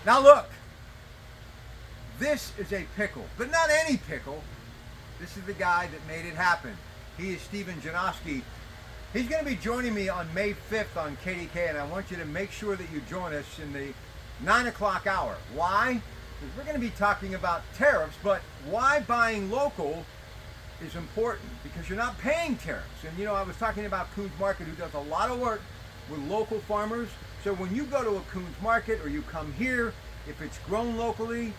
Now look, this is a pickle, but not any pickle. This is the guy that made it happen. He is Steven Janoski. He's going to be joining me on May 5th on KDK, and I want you to make sure that you join us in the 9 o'clock hour. Why? Because we're going to be talking about tariffs, but why buying local is important, because you're not paying tariffs. And you know, I was talking about Coons Market, who does a lot of work with local farmers. So when you go to a Coons Market or you come here, if it's grown locally,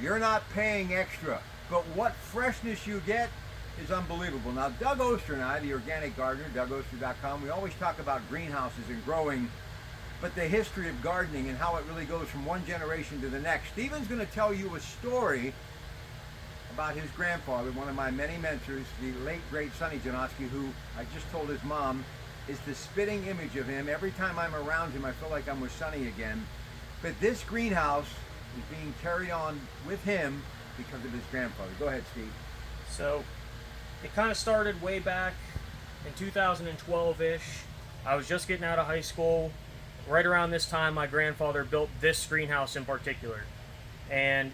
you're not paying extra. But what freshness you get is unbelievable. Now, Doug Oster and I, the organic gardener, DougOster.com, we always talk about greenhouses and growing, but the history of gardening and how it really goes from one generation to the next. Steven's going to tell you a story about his grandfather, one of my many mentors, the late, great Sonny Janoski, who I just told his mom is the spitting image of him. Every time I'm around him, I feel like I'm with Sonny again. But this greenhouse is being carried on with him because of his grandfather. Go ahead, Steve. So, it kind of started way back in 2012-ish. I was just getting out of high school. Right around this time, my grandfather built this greenhouse in particular. And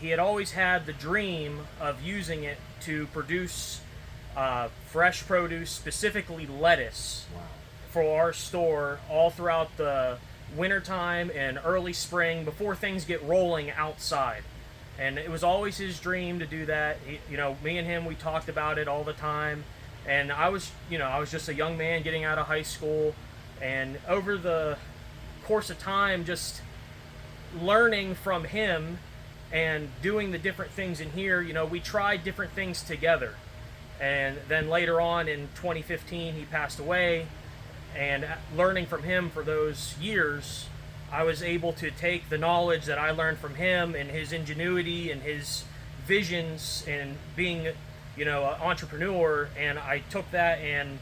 he had always had the dream of using it to produce fresh produce, specifically lettuce, for our store all throughout the wintertime and early spring before things get rolling outside. And it was always his dream to do that. You know, me and him, we talked about it all the time. And I was just a young man getting out of high school. And over the course of time, just learning from him and doing the different things in here, you know, we tried different things together. And then later on in 2015, he passed away. And learning from him for those years, I was able to take the knowledge that I learned from him and his ingenuity and his visions and being, you know, an entrepreneur, and I took that and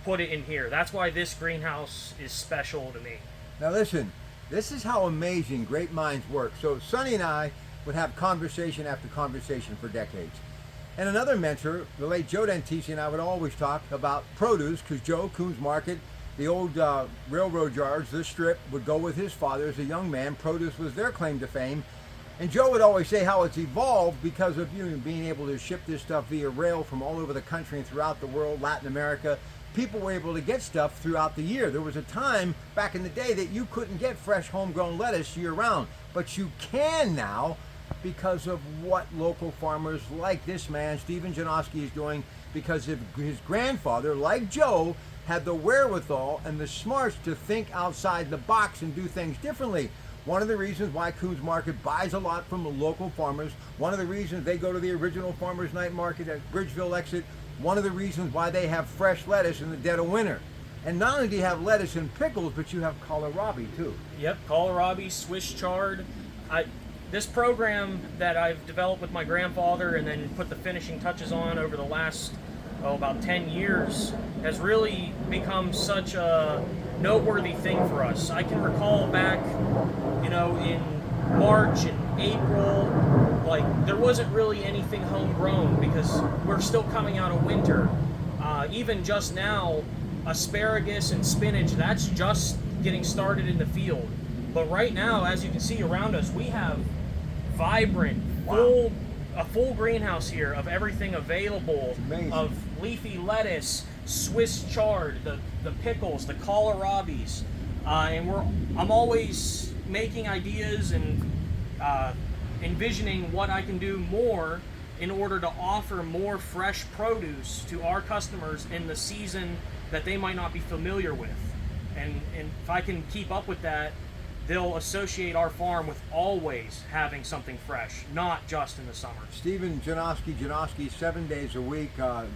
put it in here. That's why this greenhouse is special to me. Now listen, this is how amazing great minds work. So Sonny and I would have conversation after conversation for decades. And another mentor, the late Joe Dentisi, and I would always talk about produce, because Joe, Coons Market, the old railroad yards, this strip would go with his father as a young man. Produce was their claim to fame. And Joe would always say how it's evolved because of you being able to ship this stuff via rail from all over the country and throughout the world, Latin America. People were able to get stuff throughout the year. There was a time back in the day that you couldn't get fresh homegrown lettuce year round, but you can now because of what local farmers like this man, Steven Janoski, is doing, because of his grandfather, like Joe, had the wherewithal and the smarts to think outside the box and do things differently. One of the reasons why Coons Market buys a lot from the local farmers, one of the reasons they go to the original Farmers Night Market at Bridgeville Exit, one of the reasons why they have fresh lettuce in the dead of winter. And not only do you have lettuce and pickles, but you have kohlrabi too. Yep, kohlrabi, Swiss chard. This program that I've developed with my grandfather and then put the finishing touches on over the last about 10 years has really become such a noteworthy thing for us. I can recall back, you know, in March and April, like there wasn't really anything homegrown because we're still coming out of winter. Even just now, asparagus and spinach, that's just getting started in the field. But right now, as you can see around us, we have vibrant, a full greenhouse here of everything available, of leafy lettuce, Swiss chard, the pickles, the kohlrabis, and I'm always making ideas and envisioning what I can do more in order to offer more fresh produce to our customers in the season that they might not be familiar with. And if I can keep up with that, they'll associate our farm with always having something fresh, not just in the summer. Steven Janoski, 7 days a week.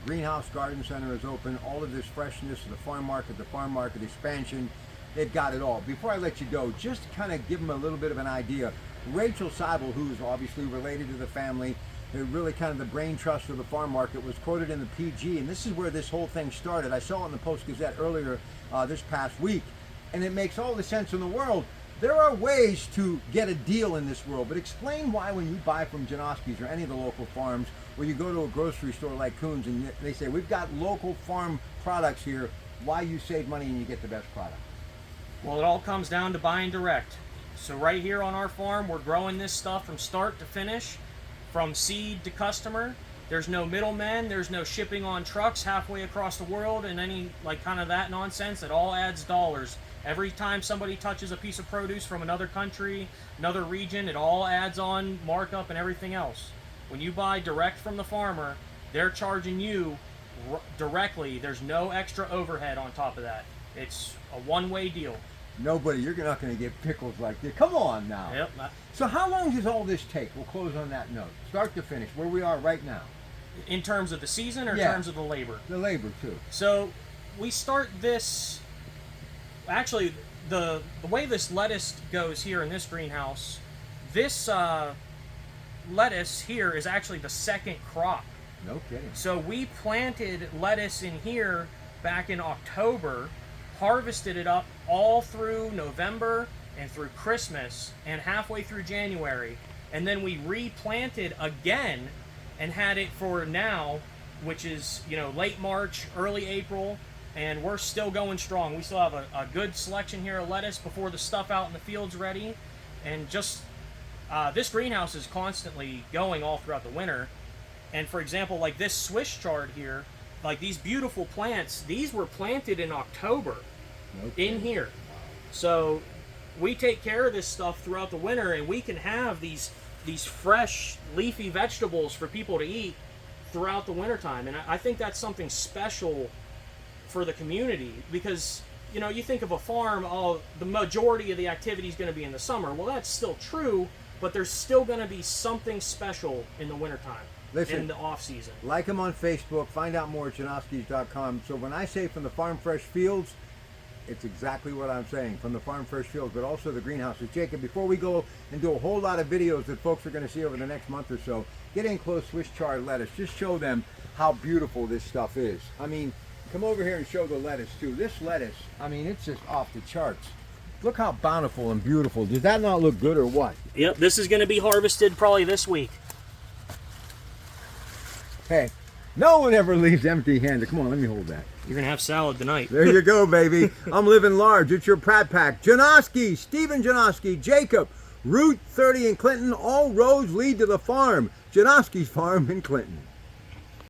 Greenhouse Garden Center is open. All of this freshness, the farm market expansion, they've got it all. Before I let you go, just to kind of give them a little bit of an idea, Rachel Seibel, who's obviously related to the family, really kind of the brain trust of the farm market, was quoted in the PG, and this is where this whole thing started. I saw it in the Post-Gazette earlier this past week, and it makes all the sense in the world. There are ways to get a deal in this world, but explain why when you buy from Janoski's or any of the local farms, or you go to a grocery store like Coons and they say, we've got local farm products here, why you save money and you get the best product. Well, it all comes down to buying direct. So right here on our farm, we're growing this stuff from start to finish, from seed to customer. There's no middlemen, there's no shipping on trucks halfway across the world and any like kind of that nonsense. It all adds dollars. Every time somebody touches a piece of produce from another country, another region, it all adds on markup and everything else. When you buy direct from the farmer, they're charging you directly. There's no extra overhead on top of that. It's a one-way deal. Nobody, you're not going to get pickles like this. Come on now. Yep. So how long does all this take? We'll close on that note. Start to finish, where we are right now. In terms of the season or in Yeah. terms of the labor? The labor, too. So we start this, actually, the way this lettuce goes here in this greenhouse, this lettuce here is actually the second crop. No kidding. So we planted lettuce in here back in October, harvested it up all through November and through Christmas and halfway through January, and then we replanted again and had it for now, which is, you know, late March, early April, and we're still going strong. We still have a good selection here of lettuce before the stuff out in the field's ready, and just this greenhouse is constantly going all throughout the winter. And for example, like this Swiss chard here, like these beautiful plants, these were planted in October in here. So we take care of this stuff throughout the winter, and we can have these fresh leafy vegetables for people to eat throughout the wintertime. And I think that's something special for the community, because, you know, you think of a farm, oh, the majority of the activity is going to be in the summer. Well, that's still true, but there's still going to be something special in the wintertime. Listen, in the off season. Like him on Facebook. Find out more at janoskis.com. So when I say from the farm fresh fields, it's exactly what I'm saying, from the farm fresh fields, but also the greenhouses. Jacob, before we go and do a whole lot of videos that folks are going to see over the next month or so, get in close Swiss chard lettuce. Just show them how beautiful this stuff is. I mean, come over here and show the lettuce too. This lettuce, I mean, it's just off the charts. Look how bountiful and beautiful. Does that not look good or what? Yep, this is going to be harvested probably this week. Hey, no one ever leaves empty-handed. Come on, let me hold that. You're going to have salad tonight. There you go, baby. I'm living large. It's your Pratte Pack. Janoski, Steven Janoski, Jacob, Route 30 in Clinton. All roads lead to the farm. Janoski's Farm in Clinton.